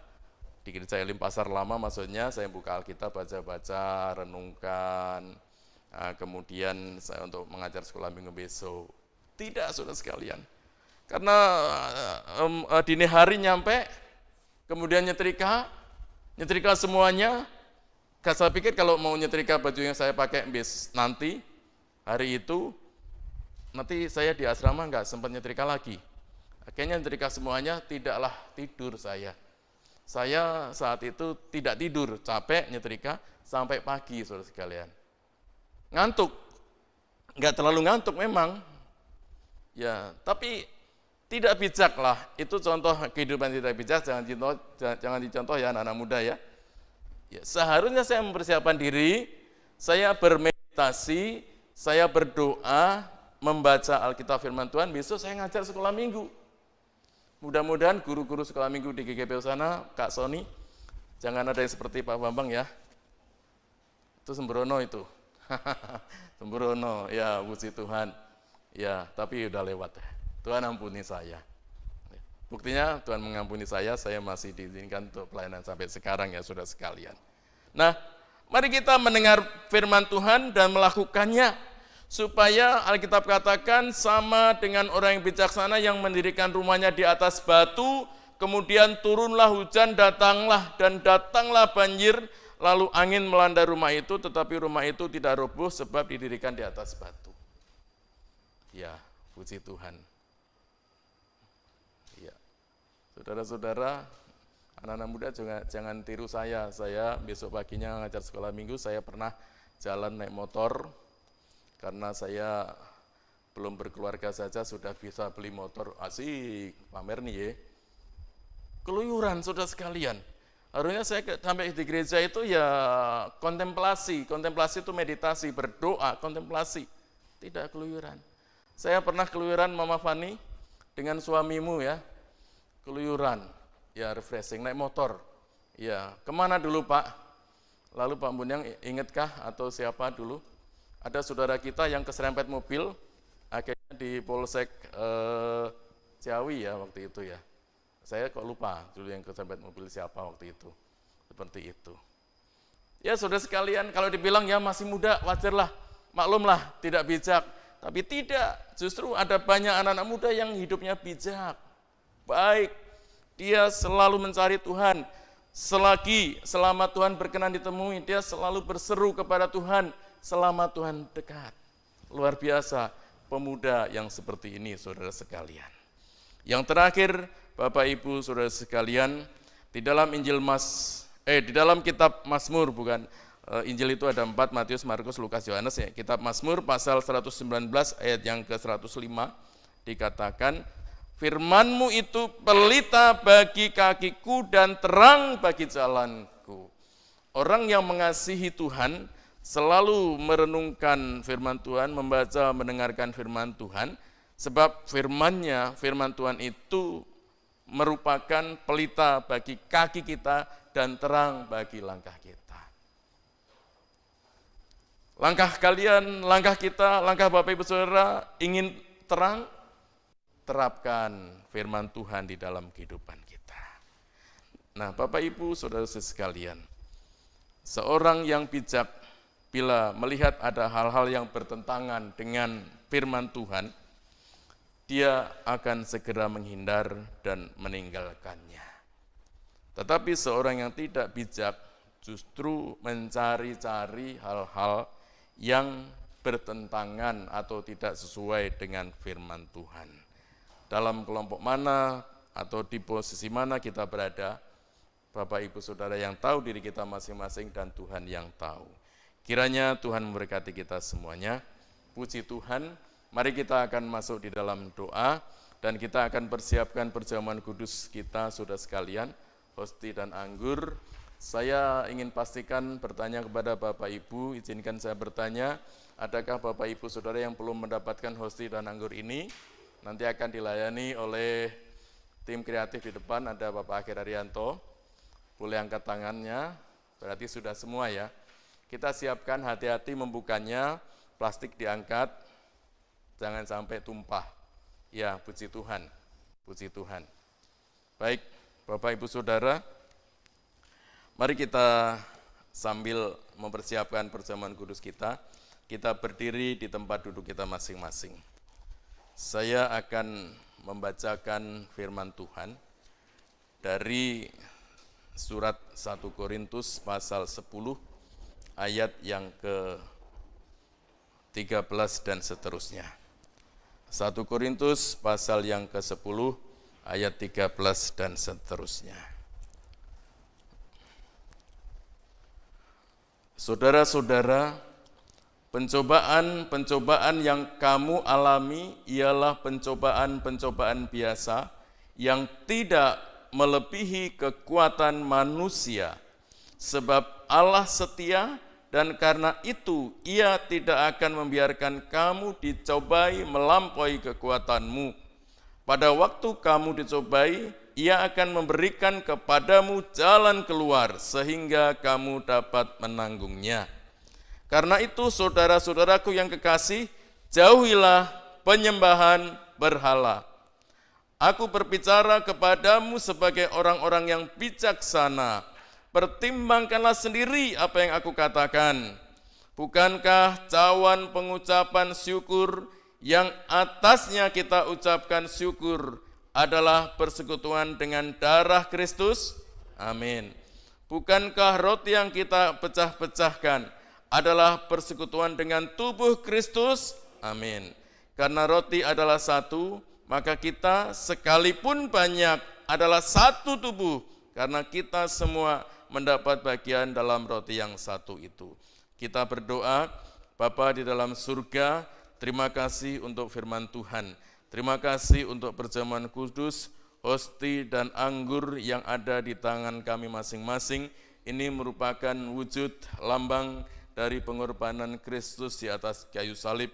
Speaker 1: Elim Pasar Lama maksudnya, saya buka Alkitab, baca-baca, renungkan, kemudian saya untuk mengajar sekolah minggu besok. Tidak, saudara sekalian. Karena dini hari nyampe, kemudian nyetrika semuanya. Saya pikir kalau mau nyetrika baju yang saya pakai nanti, hari itu, nanti saya di asrama nggak sempat nyetrika lagi. Akhirnya nyetrika semuanya, tidaklah tidur saya. Saya saat itu tidak tidur, capek nyetrika sampai pagi saudara sekalian. Ngantuk, nggak terlalu ngantuk memang, ya. Tapi tidak bijak lah. Itu contoh kehidupan tidak bijak. Jangan dicontoh ya anak-anak muda ya. Ya, seharusnya saya mempersiapkan diri, saya bermeditasi, saya berdoa, membaca Alkitab Firman Tuhan. Besok saya ngajar sekolah minggu. Mudah-mudahan guru-guru sekolah minggu di GGP sana, Kak Sony, jangan ada yang seperti Pak Bambang ya. Itu sembrono itu. Sembrono, ya puji Tuhan. Ya, tapi udah lewat. Tuhan ampuni saya. Buktinya Tuhan mengampuni saya masih diizinkan untuk pelayanan sampai sekarang ya saudara sekalian. Nah, mari kita mendengar firman Tuhan dan melakukannya. supaya Alkitab katakan sama dengan orang yang bijaksana yang mendirikan rumahnya di atas batu, kemudian turunlah hujan, datanglah banjir, lalu angin melanda rumah itu, tetapi rumah itu tidak roboh sebab didirikan di atas batu. Ya, puji Tuhan. Ya, saudara-saudara, anak-anak muda jangan tiru saya. Saya besok paginya ngajar sekolah minggu, saya pernah jalan naik motor, karena saya belum berkeluarga saja sudah bisa beli motor. Asik, pamer nih ya. Keluyuran saudara sekalian. Harusnya saya sampai di gereja itu ya kontemplasi itu meditasi, berdoa, kontemplasi, tidak keluyuran. Saya pernah keluyuran Mama Fani dengan suamimu ya, keluyuran, ya refreshing, naik motor. Ya, kemana dulu Pak? Lalu Pak Bunyang ingetkah atau siapa dulu? Ada saudara kita yang keserempet mobil, akhirnya di Polsek Ciawi ya waktu itu ya. Saya kok lupa dulu yang keserempet mobil siapa waktu itu. Seperti itu. Ya saudara sekalian, kalau dibilang ya masih muda, wajarlah, maklumlah, tidak bijak. Tapi tidak, justru ada banyak anak-anak muda yang hidupnya bijak, baik. Dia selalu mencari Tuhan, selama Tuhan berkenan ditemui, dia selalu berseru kepada Tuhan, selama Tuhan dekat. Luar biasa, pemuda yang seperti ini, saudara sekalian. Yang terakhir, Bapak Ibu, saudara sekalian, di dalam di dalam kitab Mazmur, bukan, Injil itu ada 4, Matius, Markus, Lukas, Yohanes ya. Kitab Mazmur pasal 119 ayat yang ke-105 dikatakan, firman-Mu itu pelita bagi kakiku dan terang bagi jalanku. Orang yang mengasihi Tuhan selalu merenungkan firman Tuhan, membaca, mendengarkan firman Tuhan, sebab firman Tuhan itu merupakan pelita bagi kaki kita dan terang bagi langkah kita. Langkah kalian, langkah kita, langkah Bapak Ibu Saudara ingin terang, terapkan firman Tuhan di dalam kehidupan kita. Nah, Bapak Ibu Saudara sekalian, seorang yang bijak bila melihat ada hal-hal yang bertentangan dengan firman Tuhan, dia akan segera menghindar dan meninggalkannya. Tetapi seorang yang tidak bijak justru mencari-cari hal-hal yang bertentangan atau tidak sesuai dengan firman Tuhan. Dalam kelompok mana atau di posisi mana kita berada, Bapak Ibu Saudara yang tahu diri kita masing-masing dan Tuhan yang tahu. Kiranya Tuhan memberkati kita semuanya. Puji Tuhan, mari kita akan masuk di dalam doa dan kita akan persiapkan perjamuan kudus kita, saudara sekalian, hosti dan anggur. Saya ingin pastikan bertanya kepada Bapak Ibu, izinkan saya bertanya, adakah Bapak Ibu Saudara yang belum mendapatkan hosti dan anggur ini? Nanti akan dilayani oleh tim kreatif di depan, ada Bapak Akhir Arianto. Boleh angkat tangannya, berarti sudah semua ya. Kita siapkan, hati-hati membukanya, plastik diangkat, jangan sampai tumpah. Ya, puji Tuhan, puji Tuhan. Baik, Bapak Ibu Saudara, mari kita sambil mempersiapkan perjamuan kudus kita berdiri di tempat duduk kita masing-masing. Saya akan membacakan firman Tuhan dari surat 1 Korintus pasal 10 ayat yang ke-13 dan seterusnya. 1 Korintus pasal yang ke-10 ayat 13 dan seterusnya. Saudara-saudara, pencobaan yang kamu alami ialah pencobaan biasa yang tidak melebihi kekuatan manusia, sebab Allah setia dan karena itu Ia tidak akan membiarkan kamu dicobai melampaui kekuatanmu. Pada waktu kamu dicobai, Ia akan memberikan kepadamu jalan keluar sehingga kamu dapat menanggungnya. Karena itu saudara-saudaraku yang kekasih, jauhilah penyembahan berhala. Aku berbicara kepadamu sebagai orang-orang yang bijaksana. Pertimbangkanlah sendiri apa yang aku katakan. Bukankah cawan pengucapan syukur yang atasnya kita ucapkan syukur adalah persekutuan dengan darah Kristus? Amin. Bukankah roti yang kita pecah-pecahkan adalah persekutuan dengan tubuh Kristus? Amin. Karena roti adalah satu, maka kita sekalipun banyak adalah satu tubuh, karena kita semua mendapat bagian dalam roti yang satu itu. Kita berdoa, Bapa di dalam surga, terima kasih untuk firman Tuhan. Terima kasih untuk perjamuan kudus, hosti dan anggur yang ada di tangan kami masing-masing. Ini merupakan wujud lambang dari pengorbanan Kristus di atas kayu salib.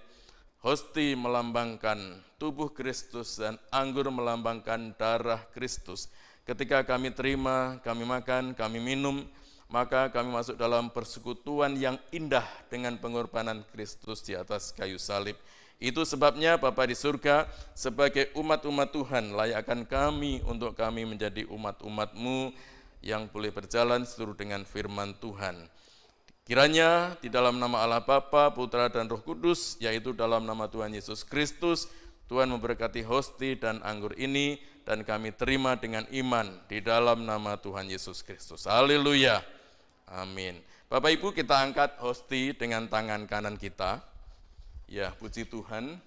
Speaker 1: Hosti melambangkan tubuh Kristus dan anggur melambangkan darah Kristus. Ketika kami terima, kami makan, kami minum, maka kami masuk dalam persekutuan yang indah dengan pengorbanan Kristus di atas kayu salib. Itu sebabnya Bapa di surga, sebagai umat-umat Tuhan, layakkan kami untuk kami menjadi umat-umat-Mu yang boleh berjalan seluruh dengan firman Tuhan. Kiranya di dalam nama Allah Bapa, Putra dan Roh Kudus, yaitu dalam nama Tuhan Yesus Kristus, Tuhan memberkati hosti dan anggur ini, dan kami terima dengan iman di dalam nama Tuhan Yesus Kristus. Haleluya. Amin. Bapak Ibu, kita angkat hosti dengan tangan kanan kita. Ya, puji Tuhan.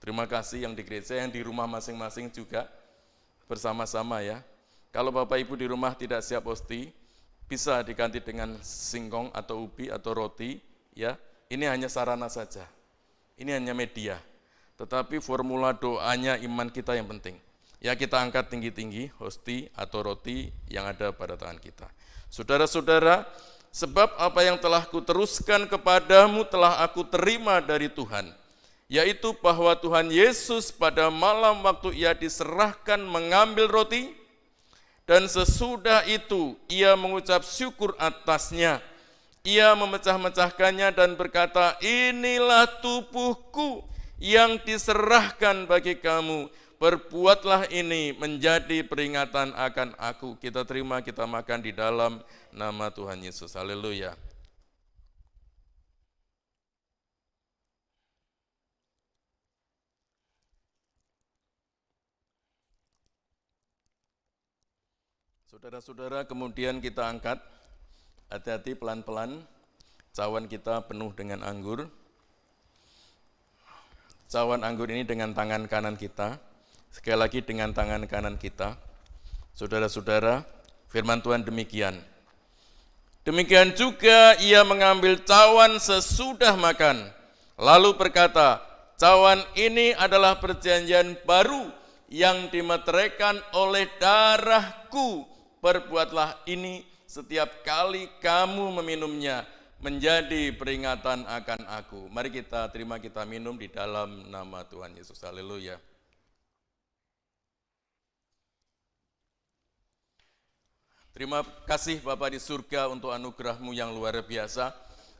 Speaker 1: Terima kasih yang di gereja, yang di rumah masing-masing juga bersama-sama ya. Kalau Bapak Ibu di rumah tidak siap hosti, bisa diganti dengan singkong atau ubi atau roti, ya. Ini hanya sarana saja. Ini hanya media. Tetapi formula doanya iman kita yang penting. Ya, kita angkat tinggi-tinggi hosti atau roti yang ada pada tangan kita. Saudara-saudara, sebab apa yang telah kuteruskan kepadamu telah aku terima dari Tuhan, yaitu bahwa Tuhan Yesus pada malam waktu ia diserahkan mengambil roti, dan sesudah itu ia mengucap syukur atasnya. Ia memecah-mecahkannya dan berkata, inilah tubuhku yang diserahkan bagi kamu. Berbuatlah ini menjadi peringatan akan aku. Kita terima, kita makan di dalam nama Tuhan Yesus. Haleluya. Saudara-saudara, kemudian kita angkat, hati-hati pelan-pelan, cawan kita penuh dengan anggur. Cawan anggur ini dengan tangan kanan kita, sekali lagi dengan tangan kanan kita. Saudara-saudara, firman Tuhan demikian. Demikian juga ia mengambil cawan sesudah makan, lalu berkata, cawan ini adalah perjanjian baru yang dimeteraikan oleh darahku. Perbuatlah ini setiap kali kamu meminumnya menjadi peringatan akan aku. Mari kita terima, kita minum di dalam nama Tuhan Yesus. Haleluya. Terima kasih Bapa di surga untuk anugerah-Mu yang luar biasa,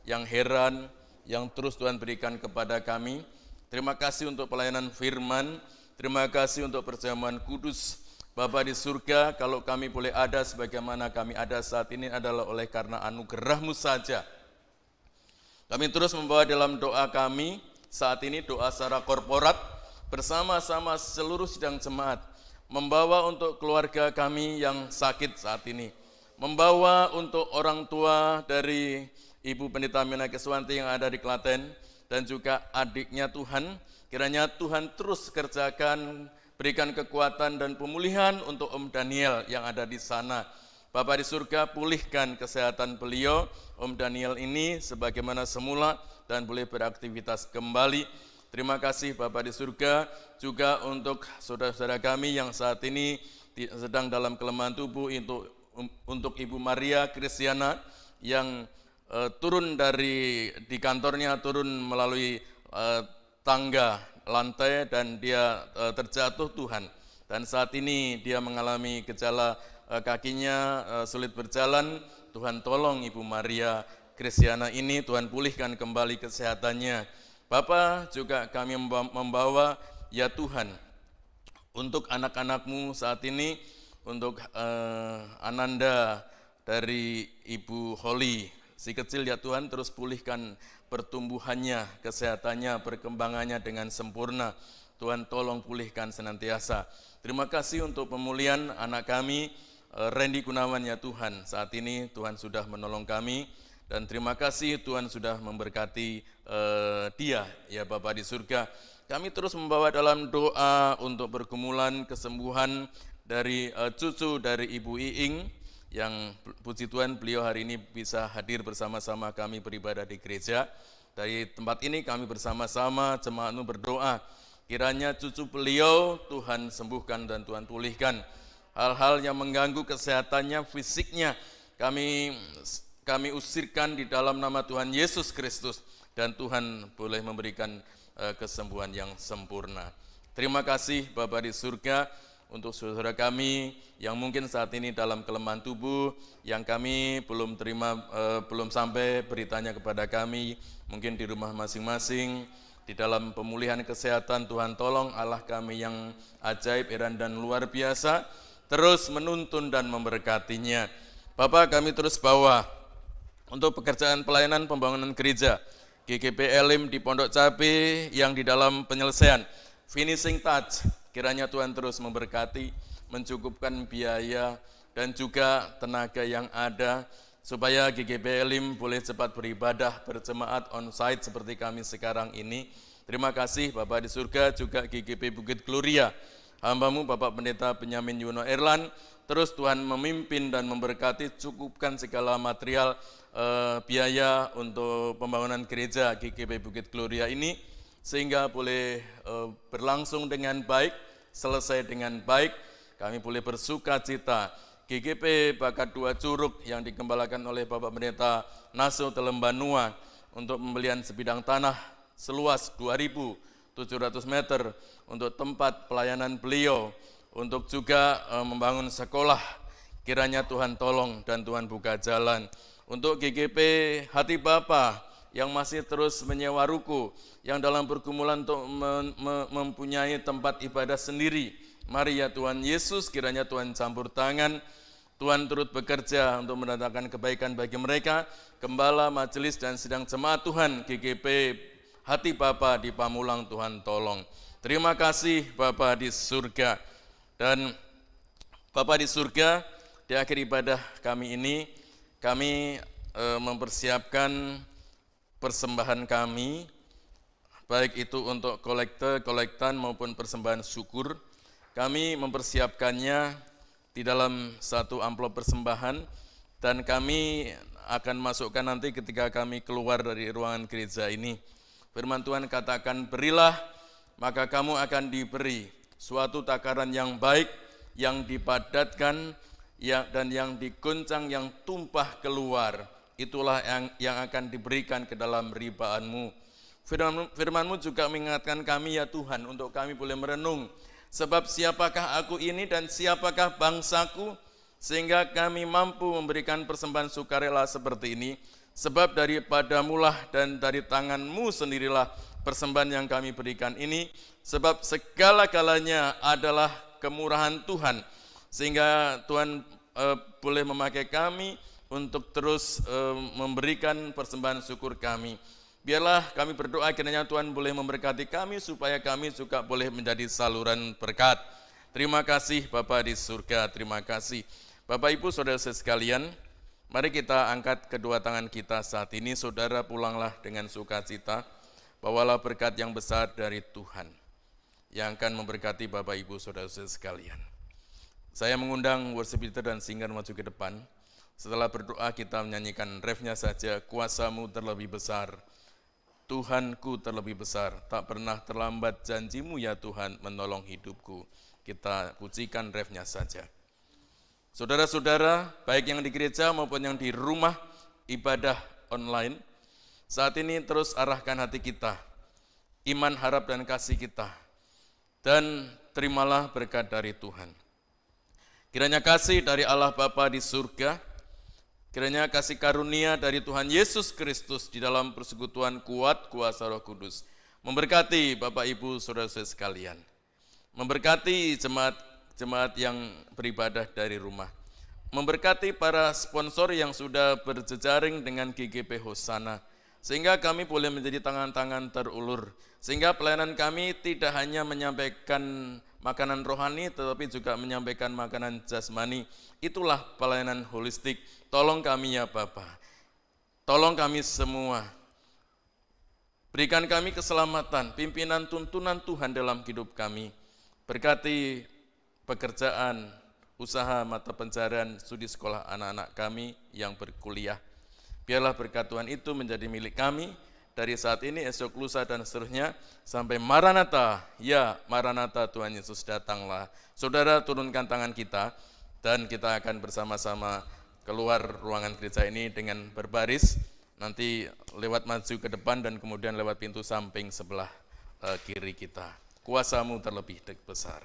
Speaker 1: yang heran, yang terus Tuhan berikan kepada kami. Terima kasih untuk pelayanan firman, terima kasih untuk perjamuan kudus. Bapa di surga, kalau kami boleh ada sebagaimana kami ada saat ini adalah oleh karena anugerah-Mu saja. Kami terus membawa dalam doa kami, saat ini doa secara korporat, bersama-sama seluruh sidang jemaat, membawa untuk keluarga kami yang sakit saat ini, membawa untuk orang tua dari Ibu Pendeta Mina Keswanti yang ada di Klaten, dan juga adiknya Tuhan, kiranya Tuhan terus kerjakan, berikan kekuatan dan pemulihan untuk Om Daniel yang ada di sana. Bapa di surga, pulihkan kesehatan beliau, Om Daniel ini sebagaimana semula dan boleh beraktivitas kembali. Terima kasih Bapa di surga, juga untuk saudara-saudara kami yang saat ini sedang dalam kelemahan tubuh, untuk Ibu Maria Kristiana yang turun di kantornya, turun melalui tangga lantai dan dia terjatuh Tuhan, dan saat ini dia mengalami gejala kakinya sulit berjalan. Tuhan tolong Ibu Maria Kristiana ini, Tuhan pulihkan kembali kesehatannya. Bapa, juga kami membawa ya Tuhan untuk anak-anak-Mu saat ini, untuk Ananda dari Ibu Holly Si kecil ya Tuhan terus pulihkan pertumbuhannya, kesehatannya, perkembangannya dengan sempurna. Tuhan tolong pulihkan senantiasa. Terima kasih untuk pemulihan anak kami, Randy Gunawan ya Tuhan. Saat ini Tuhan sudah menolong kami dan terima kasih Tuhan sudah memberkati dia ya Bapa di surga. Kami terus membawa dalam doa untuk pergumulan kesembuhan dari cucu dari Ibu Iing, yang puji Tuhan beliau hari ini bisa hadir bersama-sama kami beribadah di gereja. Dari tempat ini kami bersama-sama jemaat berdoa, kiranya cucu beliau Tuhan sembuhkan dan Tuhan pulihkan. Hal-hal yang mengganggu kesehatannya, fisiknya, kami usirkan di dalam nama Tuhan Yesus Kristus, dan Tuhan boleh memberikan kesembuhan yang sempurna. Terima kasih Bapa di surga, untuk saudara kami yang mungkin saat ini dalam kelemahan tubuh, yang kami belum terima, belum sampai beritanya kepada kami, mungkin di rumah masing-masing, di dalam pemulihan kesehatan. Tuhan tolong, Allah kami yang ajaib, heran dan luar biasa, terus menuntun dan memberkatinya. Bapak, kami terus bawa untuk pekerjaan pelayanan pembangunan gereja, GGP Elim di Pondok Cabe yang di dalam penyelesaian, finishing touch. Kiranya Tuhan terus memberkati, mencukupkan biaya dan juga tenaga yang ada, supaya GGP Elim boleh cepat beribadah berjemaat on-site seperti kami sekarang ini. Terima kasih Bapak di surga, juga GGP Bukit Gloria, hamba-Mu Bapak Pendeta Benyamin Yuno Erlan, terus Tuhan memimpin dan memberkati, cukupkan segala material biaya untuk pembangunan gereja GGP Bukit Gloria ini, sehingga boleh berlangsung dengan baik, selesai dengan baik. Kami boleh bersuka cita. GGP Bakat Dua Curug yang digembalakan oleh Bapak Pendeta Naso Telembanua untuk pembelian sebidang tanah seluas 2.700 meter untuk tempat pelayanan beliau, untuk juga membangun sekolah. Kiranya Tuhan tolong dan Tuhan buka jalan. Untuk GGP Hati Bapa yang masih terus menyewa ruko, yang dalam pergumulan untuk mempunyai tempat ibadah sendiri. Mari ya Tuhan Yesus, kiranya Tuhan campur tangan, Tuhan turut bekerja untuk mendatangkan kebaikan bagi mereka. Gembala, majelis dan sidang jemaat Tuhan, GGP Hati Bapa di Pamulang, Tuhan tolong. Terima kasih Bapa di surga. Dan Bapa di surga, di akhir ibadah kami ini, kami mempersiapkan persembahan kami, baik itu untuk kolektan maupun persembahan syukur. Kami mempersiapkannya di dalam satu amplop persembahan, dan kami akan masukkan nanti ketika kami keluar dari ruangan gereja ini. Firman Tuhan katakan, berilah maka kamu akan diberi, suatu takaran yang baik, yang dipadatkan, dan yang diguncang, yang tumpah keluar, itulah yang akan diberikan ke dalam ribaanmu. Firman-Mu juga mengingatkan kami ya Tuhan, untuk kami boleh merenung, sebab siapakah aku ini dan siapakah bangsaku, sehingga kami mampu memberikan persembahan sukarela seperti ini. Sebab daripadamu lah dan dari tangan-Mu sendirilah persembahan yang kami berikan ini, sebab segala-galanya adalah kemurahan Tuhan, sehingga Tuhan boleh memakai kami untuk terus memberikan persembahan syukur kami. Biarlah kami berdoa kiranya Tuhan boleh memberkati kami, supaya kami juga boleh menjadi saluran berkat. Terima kasih Bapa di surga, terima kasih. Bapak Ibu Saudara sekalian, mari kita angkat kedua tangan kita saat ini. Saudara pulanglah dengan sukacita, bawalah berkat yang besar dari Tuhan yang akan memberkati Bapak Ibu Saudara sekalian. Saya mengundang worship leader dan singer maju ke depan. Setelah berdoa kita menyanyikan refnya saja, kuasa-Mu terlebih besar, Tuhanku terlebih besar, tak pernah terlambat janji-Mu ya Tuhan menolong hidupku. Kita pujikan refnya saja. Saudara-saudara, baik yang di gereja maupun yang di rumah ibadah online, saat ini terus arahkan hati kita, iman, harap, dan kasih kita, dan terimalah berkat dari Tuhan. Kiranya kasih dari Allah Bapa di surga, kiranya kasih karunia dari Tuhan Yesus Kristus di dalam persekutuan kuat kuasa Roh Kudus memberkati Bapak Ibu Saudara sekalian, memberkati jemaat yang beribadah dari rumah, memberkati para sponsor yang sudah berjejaring dengan GGP Hosana, sehingga kami boleh menjadi tangan-tangan terulur, sehingga pelayanan kami tidak hanya menyampaikan makanan rohani, tetapi juga menyampaikan makanan jasmani. Itulah pelayanan holistik. Tolong kami ya Bapa, tolong kami semua, berikan kami keselamatan, pimpinan tuntunan Tuhan dalam hidup kami. Berkati pekerjaan, usaha, mata pencarian, studi sekolah anak-anak kami yang berkuliah. Biarlah berkat Tuhan itu menjadi milik kami dari saat ini, esok, lusa, dan seterusnya sampai Maranatha. Ya, Maranatha, Tuhan Yesus datanglah. Saudara, turunkan tangan kita dan kita akan bersama-sama keluar ruangan gereja ini dengan berbaris. Nanti lewat maju ke depan dan kemudian lewat pintu samping sebelah kiri kita. Kuasa-Mu terlebih besar.